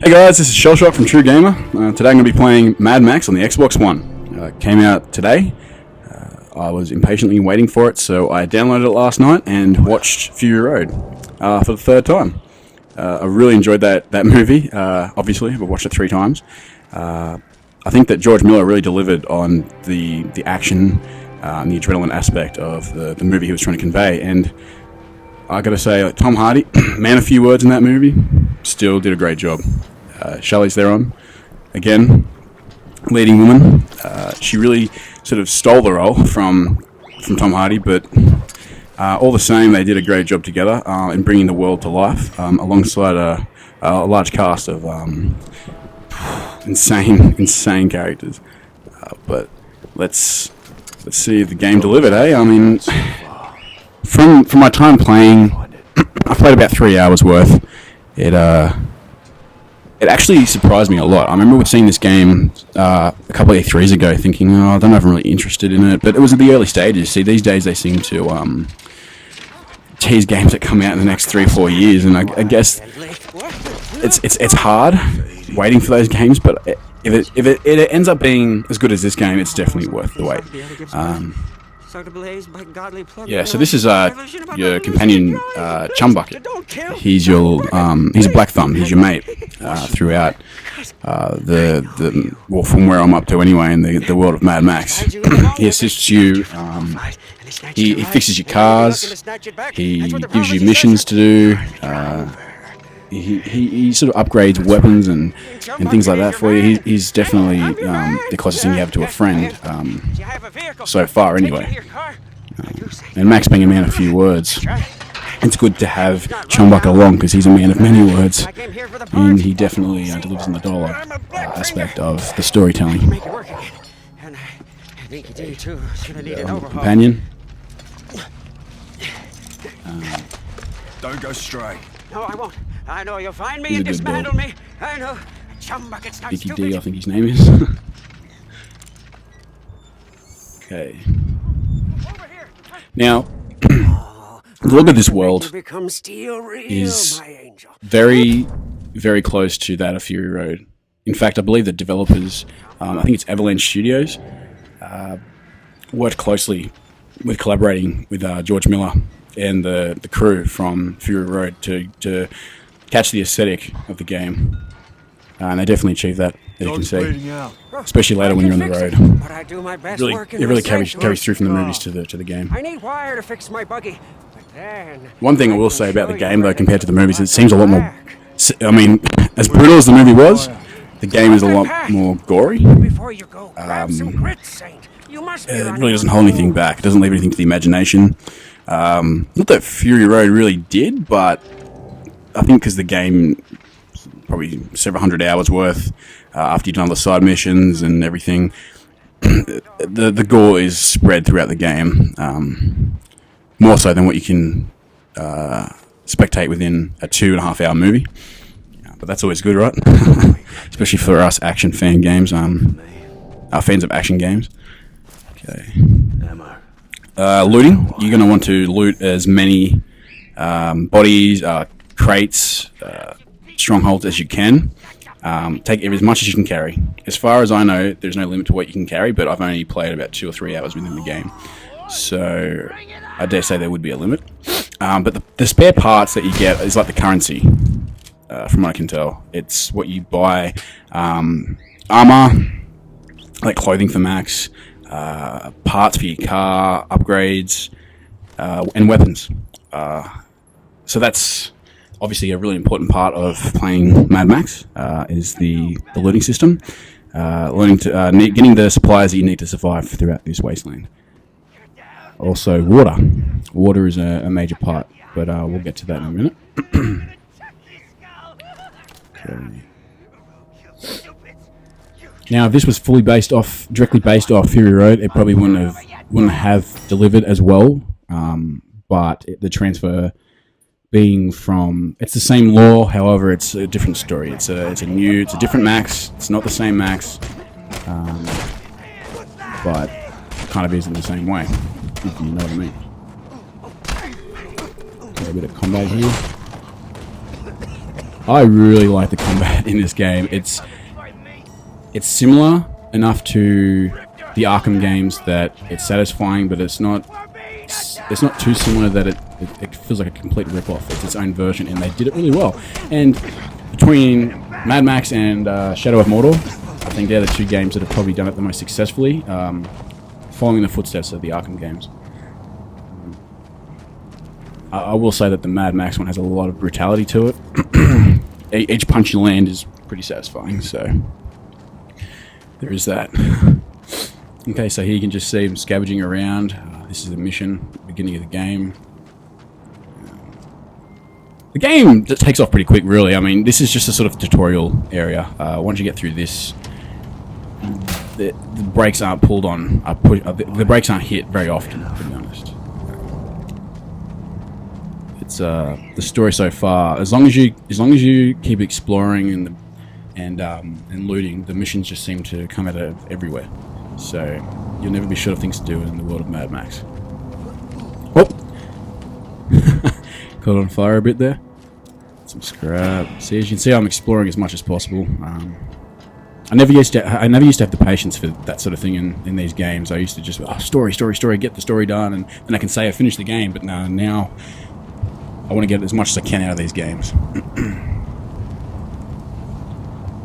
Hey guys, this is Shellshock from Trugamer. Today I'm going to be playing Mad Max on the Xbox One. Came out today. I was impatiently waiting for it, so I downloaded it last night and watched Fury Road for the third time. I really enjoyed that movie, obviously. I've watched it 3 times. I think that George Miller really delivered on the action and the adrenaline aspect of the movie he was trying to convey. And I gotta say, Tom Hardy, man of few words in that movie, still did a great job. Charlize Theron, again, leading woman. She really sort of stole the role from Tom Hardy, but all the same, they did a great job together in bringing the world to life, alongside a large cast of insane characters. But let's see if the game delivered, eh? I mean, from my time playing, I played about 3 hours worth. It actually surprised me a lot. I remember seeing this game a couple of E3s ago, thinking, I don't know if I'm really interested in it. But it was at the early stages. See, these days they seem to tease games that come out in the next 3 or 4 years, and I guess it's hard waiting for those games. But if it ends up being as good as this game, it's definitely worth the wait. Yeah, so this is your companion, Chumbucket. He's a Black Thumb. He's your mate throughout from where I'm up to anyway in the world of Mad Max. He assists you. He fixes your cars. He gives you missions to do. He sort of upgrades weapons and things like that for you. He's definitely the closest thing you have to a friend, so far anyway. And Max being a man of few words, it's good to have Chumbuck along because he's a man of many words, and he definitely delivers on the dialogue aspect of the storytelling. Companion. Don't go stray. No, I won't. I know you'll find me and dismantle me. I know. Chumbucket's not Vicky stupid. D, I think his name is. Okay. Now, the look of this world is very, very close to that of Fury Road. In fact, I believe the developers, I think it's Avalanche Studios, worked closely with collaborating with George Miller and the crew from Fury Road to catch the aesthetic of the game. And they definitely achieved that, as you can see. Especially later when you're on the road. It really carries through from the movies to the game. I need wire to fix my buggy. One thing I will say about the game, though, compared to the movies, it seems a lot more... I mean, as brutal as the movie was, the game is a lot more gory. It really doesn't hold anything back. It doesn't leave anything to the imagination. Not that Fury Road really did, but I think because the game probably several hundred hours worth after you've done all the side missions and everything, the gore is spread throughout the game, more so than what you can spectate within a 2.5 hour movie. But that's always good, right? Especially for us action fan games, fans of action games. Okay. Looting. You're going to want to loot as many bodies, crates, strongholds as you can. Take as much as you can carry. As far as I know, there's no limit to what you can carry, but I've only played about 2 or 3 hours within the game. So I dare say there would be a limit. But the spare parts that you get is like the currency, from what I can tell. It's what you buy, armor, like clothing for Max, parts for your car, upgrades, and weapons. So that's obviously a really important part of playing Mad Max, is the looting system, getting the supplies that you need to survive throughout this wasteland. Also, water. Water is a major part, but we'll get to that in a minute. Okay. Now, if this was directly based off Fury Road, it probably wouldn't have delivered as well. But the transfer being from, it's the same lore, however, it's a different story. It's a different Max. It's not the same Max, but it kind of is in the same way, if you know what I mean. Got a bit of combat here. I really like the combat in this game. It's similar enough to the Arkham games that it's satisfying, but it's not too similar that it feels like a complete rip-off. It's its own version, and they did it really well. And between Mad Max and Shadow of Mordor, I think they're the two games that have probably done it the most successfully, following the footsteps of the Arkham games. I will say that the Mad Max one has a lot of brutality to it. Each punch you land is pretty satisfying, so there is that. Okay, so here you can just see him scavenging around. This is the mission, beginning of the game. The game just takes off pretty quick, really. I mean, this is just a sort of tutorial area. Once you get through this, the brakes aren't pulled on. The brakes aren't hit very often, to be honest. It's the story so far. As long as you keep exploring and looting, the missions just seem to come out of everywhere. So you'll never be short of things to do in the world of Mad Max. Oh, caught on fire a bit there. Some scrap. See, as you can see, I'm exploring as much as possible. I never used to have the patience for that sort of thing in these games. I used to just story, get the story done, and then I can say I finished the game. But now I want to get as much as I can out of these games.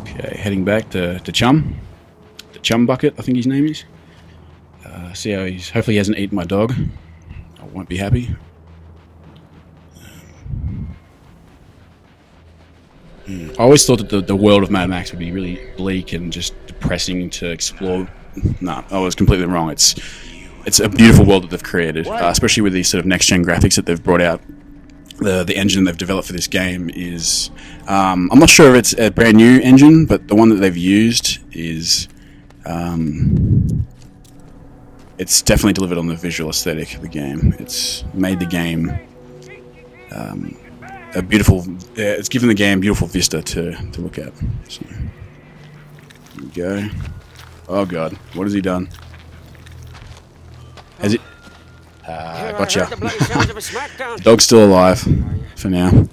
Okay, heading back to Chum. The Chum Bucket, I think his name is. See how hopefully he hasn't eaten my dog. I won't be happy. I always thought that the world of Mad Max would be really bleak and just depressing to explore. No, I was completely wrong. It's a beautiful world that they've created, especially with these sort of next-gen graphics that they've brought out. The engine they've developed for this game is... I'm not sure if it's a brand new engine, but the one that they've used is... it's definitely delivered on the visual aesthetic of the game. It's made the game a beautiful... it's given the game a beautiful vista to look at. So, here we go. Oh god, what has he done? Has it... gotcha. The dog's still alive for now.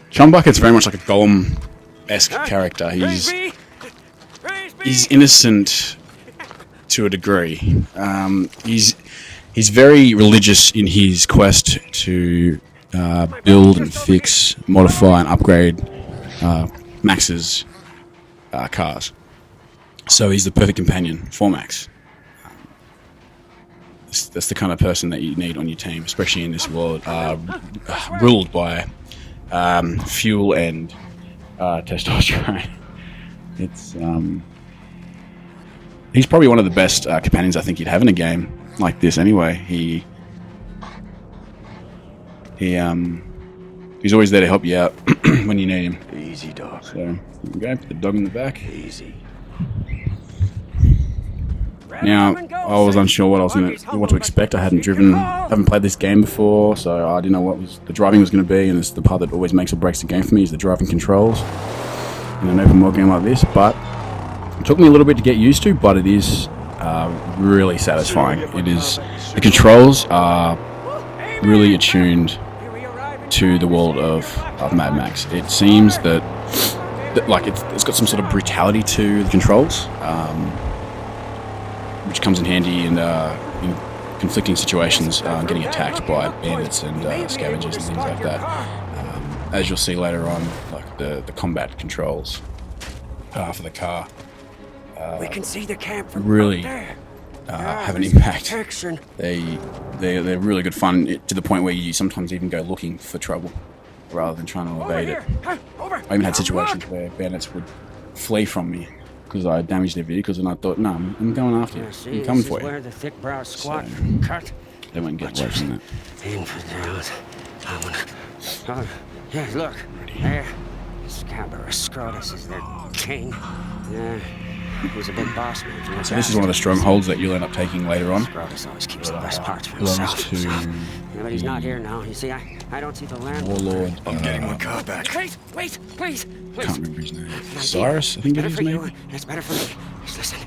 Chum Bucket's very much like a Golem-esque character. He's innocent to a degree. He's very religious in his quest to build and fix, modify and upgrade Max's cars. So he's the perfect companion for Max. That's the kind of person that you need on your team, especially in this world ruled by fuel and testosterone. It's he's probably one of the best companions I think you'd have in a game like this. Anyway, he's always there to help you out when you need him. Easy, dog. So here we go. Put the dog in the back. Easy. Now, I was unsure what to expect. I haven't played this game before, so I didn't know what the driving was going to be, and it's the part that always makes or breaks the game for me is the driving controls in an open world game like this. But it took me a little bit to get used to, but it is really satisfying. The controls are really attuned to the world of Mad Max. It seems that like it's got some sort of brutality to the controls. Which comes in handy in conflicting situations, getting attacked by bandits and scavengers and things like that. As you'll see later on, like the combat controls for the car We can see the camp from really there. have an impact. Protection. They're really good fun to the point where you sometimes even go looking for trouble rather than trying to evade it. Over. I even had situations where bandits would flee from me because I damaged their vehicles, and I thought, no, I'm going after you. See, I'm coming this for is you. where the thick brow squat cut. They wouldn't get away from that. Infidels. Oh, yeah, look. There. Scabarus Scrotus is their king. Yeah. He's a big boss man. So this is one of the strongholds that you'll end up taking later on. Scrotus always keeps the best parts for Belongs himself. to Yeah, but he's not here now. You see, I don't see the land. Warlord. I'm getting my car back. Wait, please. Can't remember his name. Cyrus, I think it Better is, for you. maybe. It's better for me. Just listen.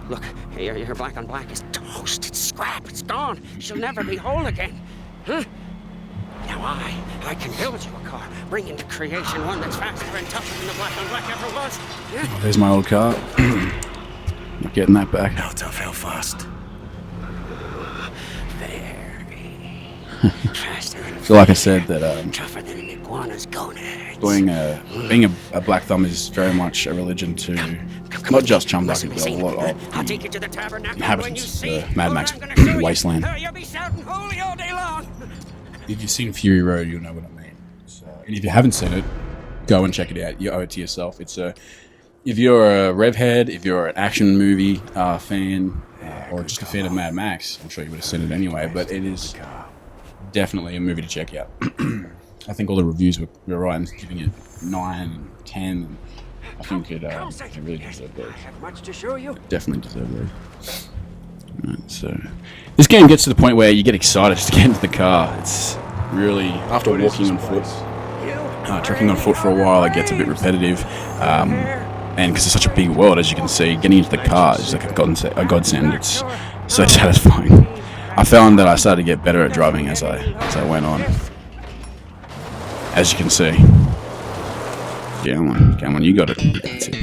Look, your black on black is toast. It's scrap. It's gone. She'll never be whole again. Huh? Now why? I can build you a car, bring into creation one that's faster and tougher than the black on black ever was. Yeah. There's my old car. Not getting that back. How tough, how fast? Very faster and So like I said, that tougher than an iguana's gonads. being a black thumb is very much a religion to not just Chumbuck, but a lot of I'll take you to the tabernacle inhabitants when you of see Mad what Max I'm gonna show you. wasteland. You'll be shouting holy all day long. If you've seen Fury Road, you'll know what I mean. So, and if you haven't seen it, go and check it out. You owe it to yourself. It's if you're a rev head, if you're an action movie fan, or just a fan of Mad Max, I'm sure you would have seen it anyway. But it is definitely a movie to check out. I think all the reviews were right in giving it 9 and 10. And I think it really deserved those. I have much to show you. Definitely deserved those. Right, so this game gets to the point where you get excited to get into the car. It's really, after walking on foot, trekking on foot for a while, it gets a bit repetitive. And because it's such a big world, as you can see, getting into the car is like a godsend. It's so satisfying. I found that I started to get better at driving as I went on. As you can see. Come on, you got it. That's it.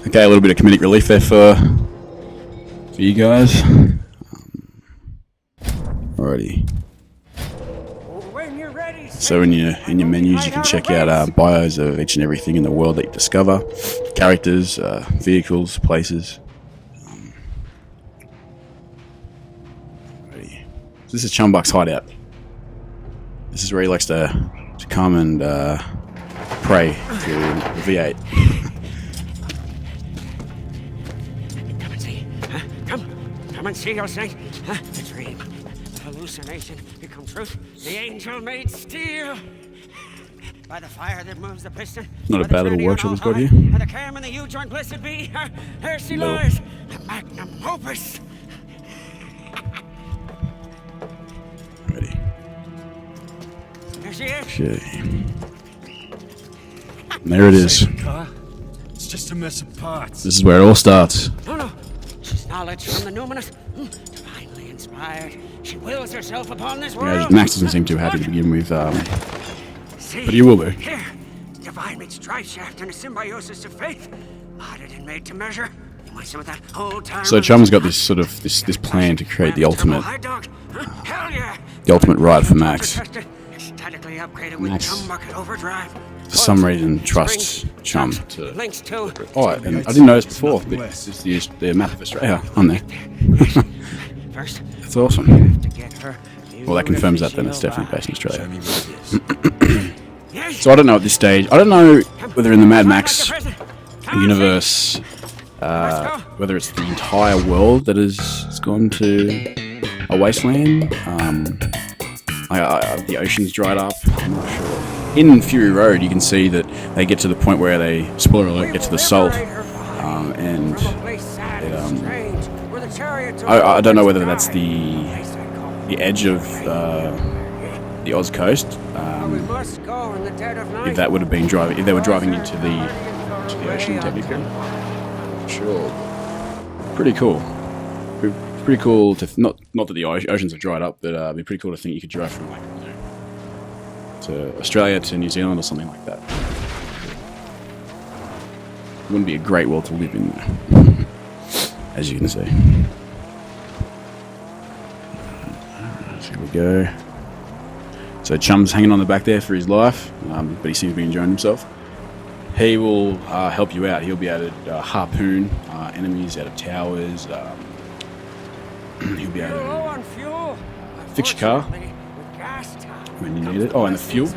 Okay, a little bit of comedic relief there for you guys. Alrighty. When you're ready, So in your menus, you can check out bios of each and everything in the world that you discover, characters, vehicles, places. Alrighty. So this is Chumbuck's hideout. This is where he likes to come and pray to the V8. come and see. Huh? Come and see, you'll say. Huh? The dream, the hallucination become truth. The angel made steel. By the fire that moves the piston. Not a by the bad little tranny workshop on he's got all here. high, by the cam and the U-joint blessed be. There she Little. lies. The magnum opus. Ready. There she is. Okay. And there it is. Car? It's just a mess of parts. This is where it all starts. No. She's knowledge from the numinous. Divinely inspired. She wills herself upon this world. Yeah, Max doesn't seem too happy to begin with, See, but he will be. Here, divine meets drive shaft and a symbiosis of faith. Modded and made to measure. You want some of that old time? So Chum's got this sort of this plan to create the ultimate Hell yeah. ride for Max. Aesthetically upgraded with Max, Chum Bucket overdrive. For some reason, trusts Chum Links to. to. Oh, and I didn't notice before, but it's the map of Australia on there. First, That's awesome. to get her. Well, that confirms that then it's definitely based in Show Australia. me what it is. So I don't know at this stage. I don't know whether in the Mad Max universe, whether it's the entire world that has gone to a wasteland. The ocean's dried up. I'm not sure. In Fury Road, you can see that they get to the point where they, spoiler alert, get to the salt, and I don't know whether that's the edge of the Oz coast. If that would have been driving, if they were driving into the ocean, technically. Sure. Pretty cool. Pretty cool to not that the oceans are dried up, but it'd be pretty cool to think you could drive from to Australia to New Zealand or something like that. Wouldn't be a great world to live in, as you can see. Here we go. So Chum's hanging on the back there for his life, but he seems to be enjoying himself. He will help you out. He'll be able to harpoon enemies out of towers. He'll be able to fix your car when you need it. Oh, and the fuel.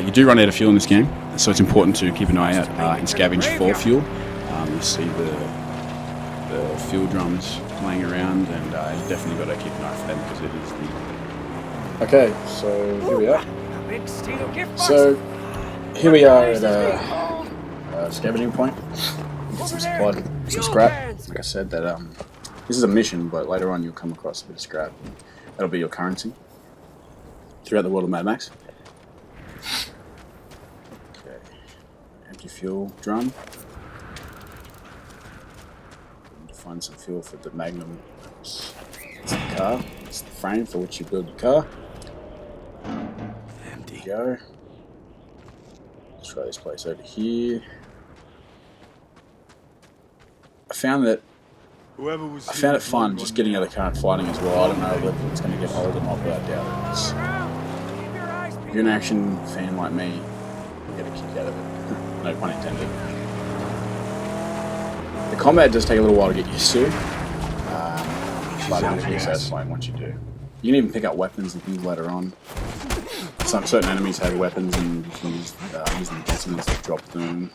You do run out of fuel in this game, so it's important to keep an eye out and scavenge for fuel. You see the fuel drums playing around, and you definitely got to keep an eye for them because it is the... Okay, so here we are. So here we are at a scavenging point. Get some supply, some scrap. Like I said, that this is a mission, but later on you'll come across a bit of scrap. That'll be your currency throughout the world of Mad Max. Okay. empty fuel drum. Need to find some fuel for the Magnum. It's the car. It's the frame for which you build your car. Empty. There we go. Let's try this place over here. I found it fun just getting out of the car and fighting as well. I don't know whether it's going to get old or not, but I doubt it is. If you're an action fan like me, you get a kick out of it. No pun intended. The combat does take a little while to get used to, but it is really satisfying once you do. You can even pick up weapons and things later on. Certain enemies have weapons and you can use them against them to drop them.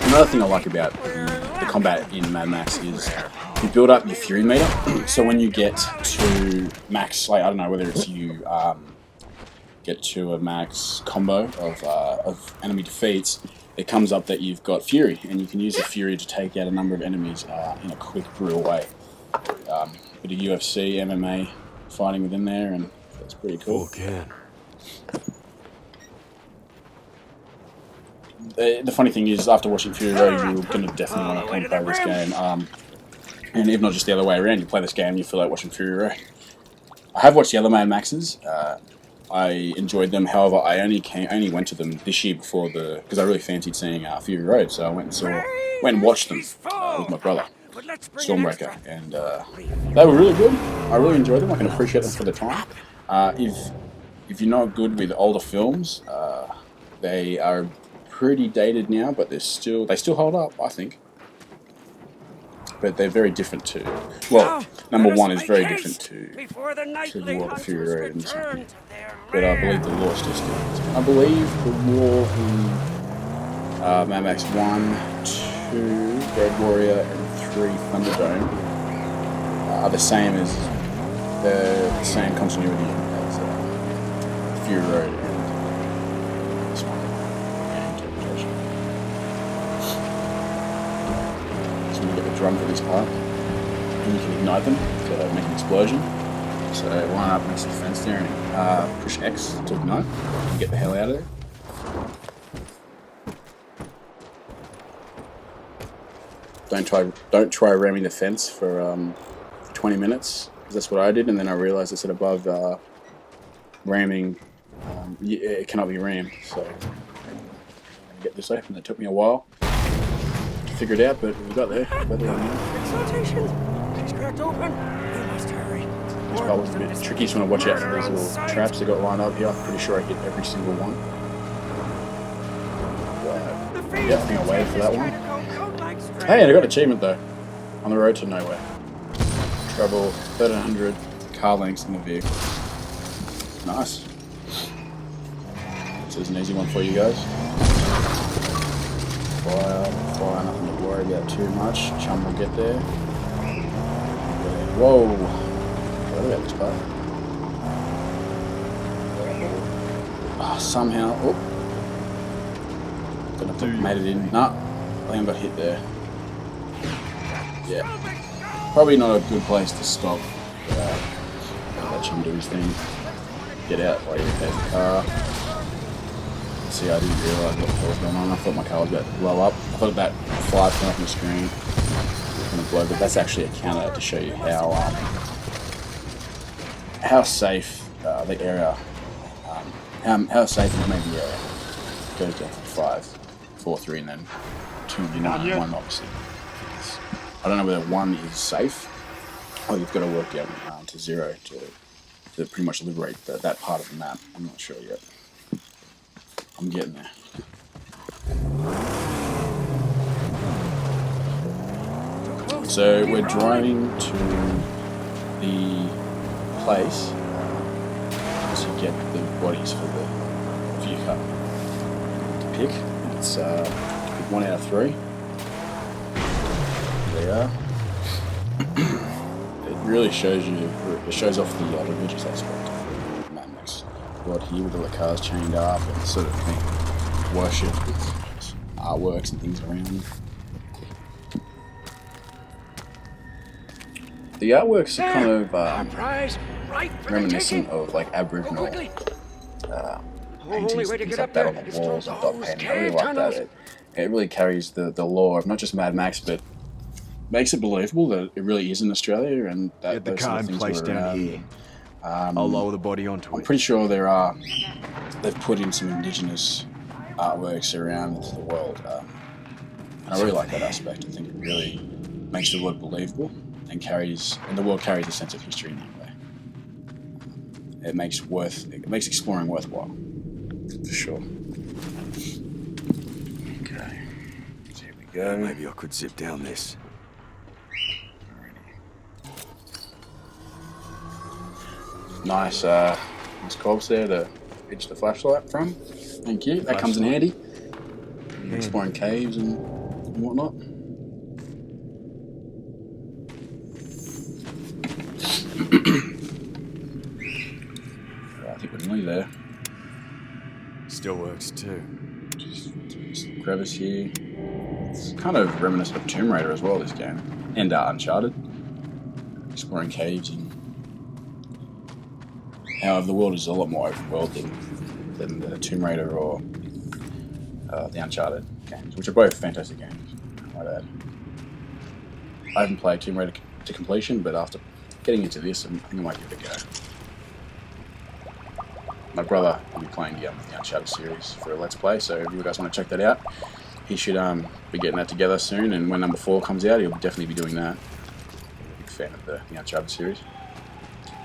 Another thing I like about the combat in Mad Max is you build up your fury meter. So when you get to max, like I don't know whether it's you get to a max combo of enemy defeats, it comes up that you've got fury, and you can use the fury to take out a number of enemies in a quick, brutal way. Bit of UFC, MMA fighting within there, and that's pretty cool. Again. The funny thing is, after watching Fury Road, you're going to definitely want to come play this game. And if not just the other way around, you play this game, you feel like watching Fury Road. I have watched the other Mad Maxes. I enjoyed them. However, I only went to them this year because I really fancied seeing Fury Road. So I went and watched them with my brother, Stormbreaker, and they were really good. I really enjoyed them. I can appreciate them for the time. If you're not good with older films, they are pretty dated now, but they still hold up, I think. But they're very different to. Well, number one is very different to the War of Fury Road and something. But I believe the lore still stands. I believe the lore in Mad Max 1, 2, Road Warrior, and 3 Thunderdome are the same continuity as Fury Road and this one. So we get the drum for this part, and you can ignite them to make an explosion. So line up next to the fence there and push X to ignite and get the hell out of there. Don't try ramming the fence for 20 minutes, because that's what I did, and then I realized I said above ramming it cannot be rammed. So I get this open. It took me a while to figure it out, but we got there. Exaltation! She's cracked open. We must hurry. This part was a bit tricky, so I want to watch out for these little traps that got lined up here. I'm pretty sure I hit every single one. Yeah, I think I waited for that one. Hey, and I got an achievement though. On the road to nowhere. Travel 1,300 car lengths in the vehicle. Nice. This is an easy one for you guys. Fire, nothing to worry about too much. Chum will get there. Whoa! What about this part? Somehow, don't have to have made it in. Nah, I think I got hit there. Yeah, probably not a good place to stop. Let Chum do his thing. Get out while you repair the car. See, I didn't realise what the hell was going on. I thought my car was about to blow up. I thought that fly came up on the screen. It was going to blow, but that's actually a counter to show you how safe the area, how safe it made the area. It goes down from 5, 4, 3, and then 2, 1 obviously. I don't know whether 1 is safe, or you've got to work down to 0 to pretty much liberate that part of the map. I'm not sure yet. I'm getting there. So we're driving to the place to get the bodies for the view cut to pick. It's pick 1 out of 3. There they are. It really shows off the religious aspect of Mad Max. Right here with all the cars chained up and sort of thing, worship with artworks and things around. The artworks are kind of reminiscent of like Aboriginal Only way to things get like up that there on the is through walls and dot those painting. I really cave like tunnels. that. It really carries the lore of not just Mad Max, but makes it believable that it really is in Australia and that Get the those sort car of in things were place down around. here. I'll lower the body onto I'm it. pretty sure they've put in some indigenous artworks around the world. And I really like that aspect. I think it really makes the world believable and the world carries a sense of history in that way. It makes exploring worthwhile, for sure. Okay, so here we go. Maybe I could zip down this. Nice corpse there to pitch the flashlight from. Thank you. That comes in handy. Exploring caves and whatnot. I think we're nearly there. Still works too. Just crevice here. It's kind of reminiscent of Tomb Raider as well, this game. And Uncharted. Exploring caves and... However, the world is a lot more open world than the Tomb Raider or the Uncharted games, which are both fantastic games, I might add. I haven't played Tomb Raider to completion, but after getting into this, I think I might give it a go. My brother will be playing the Uncharted series for a Let's Play, so if you guys want to check that out, he should be getting that together soon, and when number 4 comes out, he'll definitely be doing that. Big fan of the Uncharted series,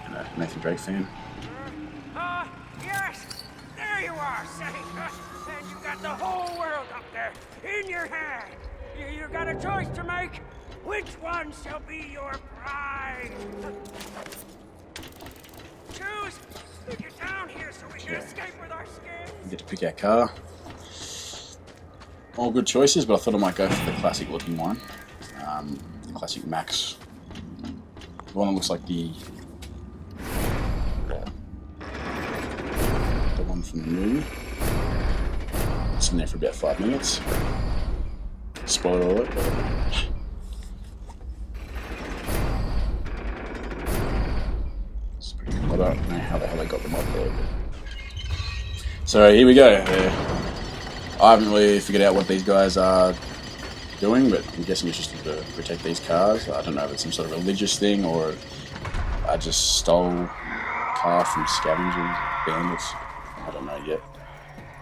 and a Nathan Drake fan. Yes! There you are, safe! And you got the whole world up there, in your hand! You got a choice to make. Which one shall be your prize? Choose! Get down here so we can escape with our skins! We get to pick our car. All good choices, but I thought I might go for the classic looking one. The classic Max. The one that looks like the one from the movie. It's in there for about 5 minutes. Spoiler alert. It's pretty cool. I don't know how the hell they got them up there. So here we go. I haven't really figured out what these guys are doing, but I'm guessing it's just to protect these cars. I don't know if it's some sort of religious thing or I just stole a car from scavengers, bandits. I don't know yet.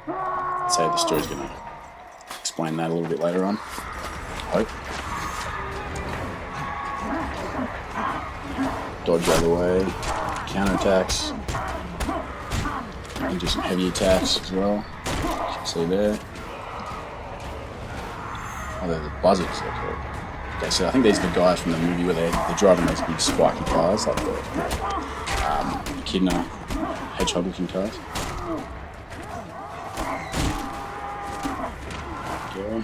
I'd say the story's going to explain that a little bit later on. I hope. Dodge out of the way. Counterattacks. And do some heavy attacks as well. You can see there. Oh, they're the buzzers, they're called. Okay, so I think these are the guys from the movie where they're driving those big spiky cars, like the Echidna hedgehog-looking cars. Okay.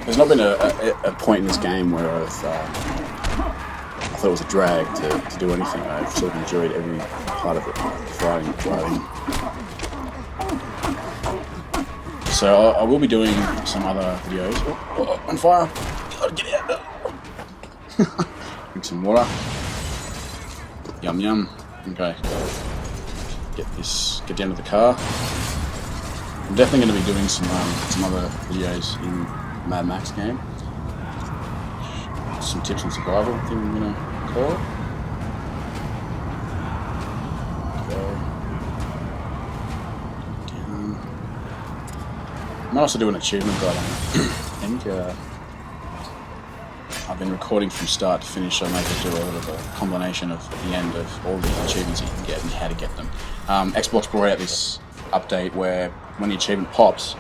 There's not been a point in this game where I thought it was a drag to do anything. I've sort of enjoyed every part of it, fighting, driving. So I will be doing some other videos. Oh, on fire! Gotta get out! Drink some water. Yum yum. Okay. Get down to the car. I'm definitely going to be doing some other videos in Mad Max game. Some tips on survival, I think I'm going to call it. I might also do an achievement guide on it. I think I've been recording from start to finish, so I might do a little bit of a combination of at the end of all the achievements you can get and how to get them. Xbox brought out this update where when the achievement pops,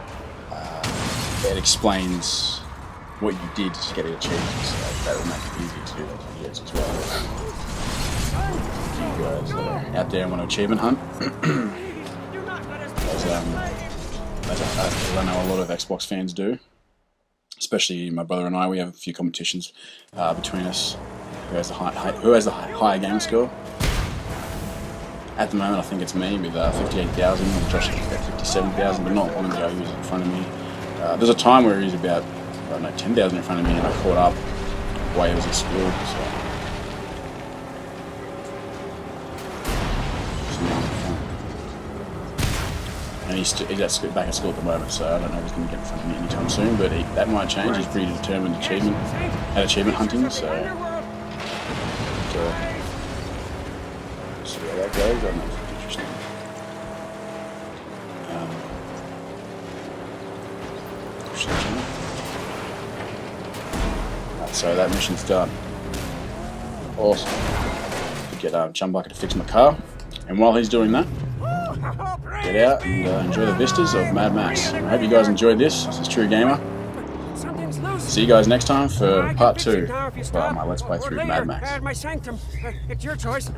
it explains what you did to get an achievement, so that will make it easier to do those videos as well. You guys that are out there and want to achievement hunt. As I know a lot of Xbox fans do, especially my brother and I. We have a few competitions between us. Who has the higher game score? At the moment, I think it's me with 58,000, and Josh is about 57,000, but not one of the guys who's in front of me. There's a time where he's about 10,000 in front of me, and I caught up while he was at school. So. And he's back at school at the moment, so I don't know if he's going to get in front of me anytime soon, but that might change. He's pretty determined at achievement hunting, so see how that goes. I don't know if it's interesting. Right, so that mission's done. Awesome. Get Chum Bucket to fix my car, and while he's doing that, get out and enjoy the vistas of Mad Max. I hope you guys enjoyed this. This is Trugamer. See you guys next time for part 2 of my Let's Play through Mad Max. My sanctum. It's your choice.